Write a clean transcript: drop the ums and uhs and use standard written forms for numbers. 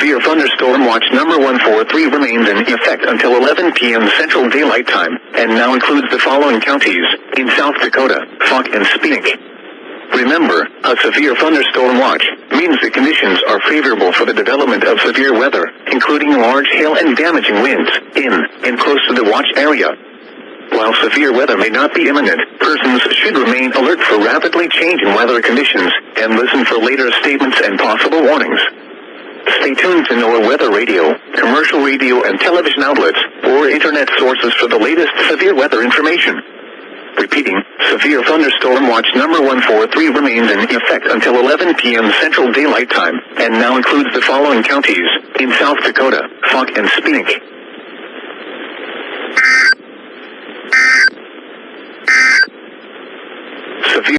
Severe thunderstorm watch number 143 remains in effect until 11 p.m. Central Daylight Time, and now includes the following counties in South Dakota: Sauk and Spink. Remember, a severe thunderstorm watch means the conditions are favorable for the development of severe weather, including large hail and damaging winds in and close to the watch area. While severe weather may not be imminent, persons should remain alert for rapidly changing weather conditions and listen for later statements and possible warnings. Stay tuned to NOAA weather radio, commercial radio and television outlets, or internet sources for the latest severe weather information. Repeating, severe thunderstorm watch number 143 remains in effect until 11 p.m. Central Daylight Time, and now includes the following counties in South Dakota: Sauk and Spink. Severe